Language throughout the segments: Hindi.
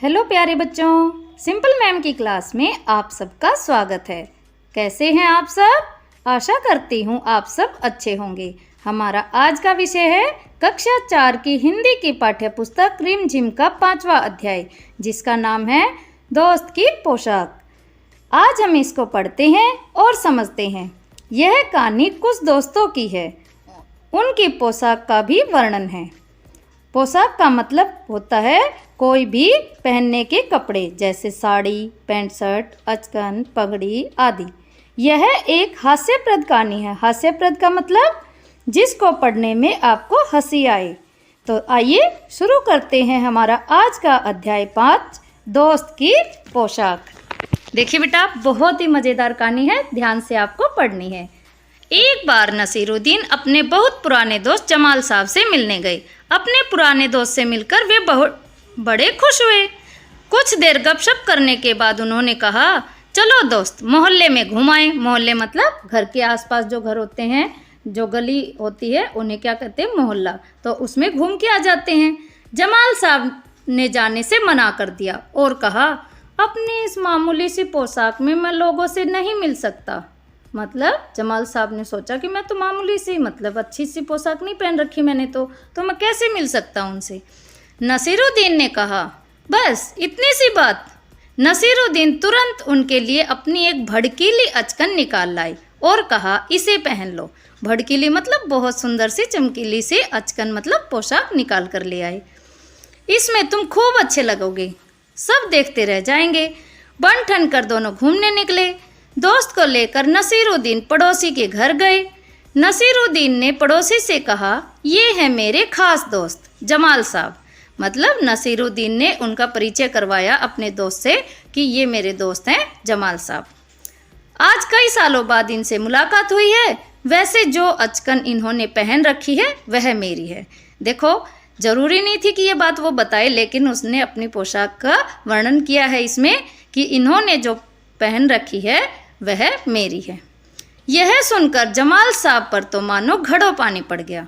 हेलो प्यारे बच्चों, सिंपल मैम की क्लास में आप सबका स्वागत है। कैसे हैं आप सब? आशा करती हूँ आप सब अच्छे होंगे। हमारा आज का विषय है कक्षा 4 की हिंदी की पाठ्य पुस्तक रिम झिम का 5वां अध्याय, जिसका नाम है दोस्त की पोशाक। आज हम इसको पढ़ते हैं और समझते हैं। यह कहानी कुछ दोस्तों की है, उनकी पोशाक का भी वर्णन है। पोशाक का मतलब होता है कोई भी पहनने के कपड़े, जैसे साड़ी, पैंट शर्ट, अचकन, पगड़ी आदि। यह एक हास्यप्रद कहानी है। हास्यप्रद का मतलब जिसको पढ़ने में आपको हंसी आए। तो आइए शुरू करते हैं हमारा आज का अध्याय 5, दोस्त की पोशाक। देखिए बेटा, बहुत ही मज़ेदार कहानी है, ध्यान से आपको पढ़नी है। एक बार नसीरुद्दीन अपने बहुत पुराने दोस्त जमाल साहब से मिलने गए। अपने पुराने दोस्त से मिलकर वे बहुत बड़े खुश हुए। कुछ देर गपशप करने के बाद उन्होंने कहा, चलो दोस्त मोहल्ले में घुमाएं। मोहल्ले मतलब घर के आसपास जो घर होते हैं, जो गली होती है, उन्हें क्या कहते हैं? मोहल्ला। तो उसमें घूम के आ जाते हैं। जमाल साहब ने जाने से मना कर दिया और कहा, अपनी इस मामूली सी पोशाक में मैं लोगों से नहीं मिल सकता। मतलब जमाल साहब ने सोचा कि मैं तो मामूली सी, मतलब अच्छी सी पोशाक नहीं पहन रखी मैंने, तो मैं कैसे मिल सकता हूँ उनसे। नसीरुद्दीन ने कहा, बस इतनी सी बात। नसीरुद्दीन तुरंत उनके लिए अपनी एक भड़कीली अचकन निकाल लाई और कहा, इसे पहन लो। भड़कीली मतलब बहुत सुंदर सी चमकीली सी अचकन मतलब पोशाक निकाल कर ले आए। इसमें तुम खूब अच्छे लगोगे, सब देखते रह जाएंगे। बन ठन कर दोनों घूमने निकले। दोस्त को लेकर नसीरुद्दीन पड़ोसी के घर गए। नसीरुद्दीन ने पड़ोसी से कहा, ये है मेरे खास दोस्त जमाल साहब। मतलब नसीरुद्दीन ने उनका परिचय करवाया अपने दोस्त से कि ये मेरे दोस्त हैं जमाल साहब। आज कई सालों बाद इनसे मुलाकात हुई है। वैसे जो अचकन इन्होंने पहन रखी है वह मेरी है। देखो, जरूरी नहीं थी कि ये बात वो बताए, लेकिन उसने अपनी पोशाक का वर्णन किया है इसमें कि इन्होंने जो पहन रखी है वह मेरी है। यह सुनकर जमाल साहब पर तो मानो घड़ों पानी पड़ गया।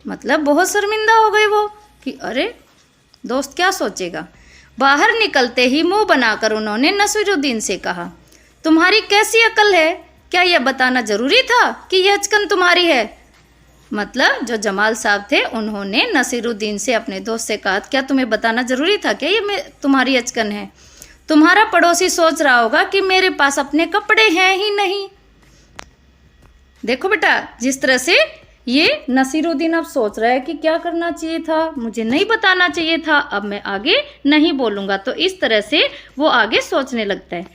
मतलब बहुत शर्मिंदा हो गए वो कि अरे दोस्त क्या सोचेगा। बाहर निकलते ही मुंह बनाकर उन्होंने नसीरुद्दीन से कहा, तुम्हारी कैसी अकल है? क्या यह बताना जरूरी था कि यह अचकन तुम्हारी है? मतलब जो जमाल साहब थे उन्होंने नसीरुद्दीन से, अपने दोस्त से कहा, क्या तुम्हें बताना जरूरी था क्या ये तुम्हारी अचकन है? तुम्हारा पड़ोसी सोच रहा होगा कि मेरे पास अपने कपड़े हैं ही नहीं। देखो बेटा, जिस तरह से ये नसीरुद्दीन अब सोच रहा है कि क्या करना चाहिए था, मुझे नहीं बताना चाहिए था, अब मैं आगे नहीं बोलूँगा। तो इस तरह से वो आगे सोचने लगता है।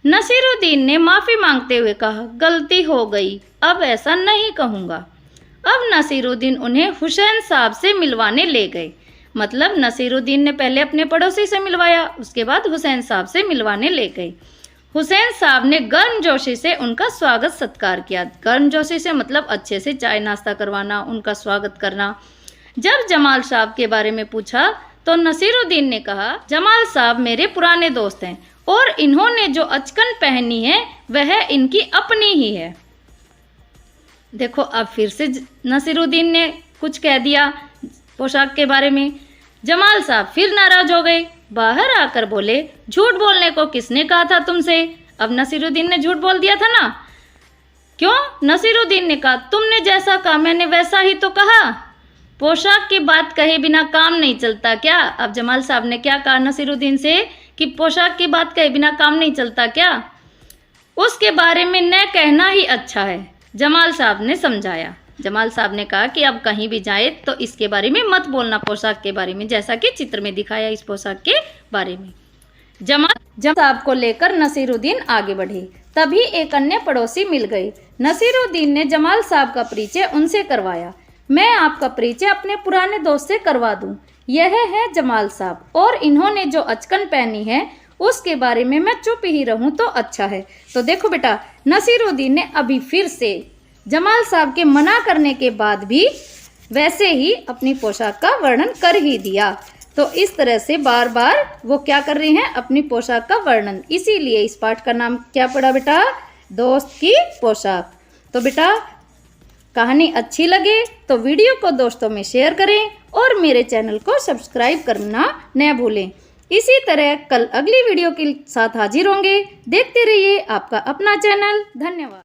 नसीरुद्दीन ने माफ़ी मांगते हुए कहा, गलती हो गई, अब ऐसा नहीं कहूँगा। अब नसीरुद्दीन उन्हें हुसैन साहब से मिलवाने ले गए। मतलब नसीरुद्दीन ने पहले अपने पड़ोसी से मिलवाया, उसके बाद हुसैन साहब से मिलवाने ले गए। हुसैन साहब ने गर्मजोशी से उनका स्वागत सत्कार किया। गर्मजोशी से मतलब अच्छे से चाय नाश्ता करवाना, उनका स्वागत करना। जब जमाल साहब के बारे में पूछा तो नसीरुद्दीन ने कहा, जमाल साहब मेरे पुराने दोस्त हैं और इन्होंने जो अचकन पहनी है वह इनकी अपनी ही है। देखो, अब फिर से नसीरुद्दीन ने कुछ कह दिया पोशाक के बारे में। जमाल साहब फिर नाराज हो गए। बाहर आकर बोले, झूठ बोलने को किसने कहा था तुमसे? अब नसीरुद्दीन ने झूठ बोल दिया था ना। क्यों? नसीरुद्दीन ने कहा, तुमने जैसा कहा मैंने वैसा ही तो कहा। पोशाक की बात कहे बिना काम नहीं चलता क्या? अब जमाल साहब ने क्या कहा नसीरुद्दीन से कि पोशाक की बात कहे बिना काम नहीं चलता क्या? उसके बारे में न कहना ही अच्छा है, जमाल साहब ने समझाया। जमाल साहब ने कहा कि अब कहीं भी जाए तो इसके बारे में मत बोलना, पोशाक के बारे में, जैसा कि चित्र में दिखाया इस पोशाक के बारे में। जमाल साहब को लेकर नसीरुद्दीन आगे बढ़े। तभी एक अन्य पड़ोसी मिल गए। नसीरुद्दीन ने जमाल साहब का परिचय उनसे करवाया। मैं आपका परिचय अपने पुराने दोस्त से करवा दूं। यह है जमाल साहब, और इन्होंने जो अचकन पहनी है उसके बारे में मैं चुप ही रहूं तो अच्छा है। तो देखो बेटा, नसीरुद्दीन ने अभी फिर से जमाल साहब के मना करने के बाद भी वैसे ही अपनी पोशाक का वर्णन कर ही दिया। तो इस तरह से बार बार वो क्या कर रहे हैं? अपनी पोशाक का वर्णन। इसीलिए इस पाठ का नाम क्या पड़ा बेटा? दोस्त की पोशाक। तो बेटा, कहानी अच्छी लगे तो वीडियो को दोस्तों में शेयर करें और मेरे चैनल को सब्सक्राइब करना न भूलें। इसी तरह कल अगली वीडियो के साथ हाजिर होंगे। देखते रहिए आपका अपना चैनल। धन्यवाद।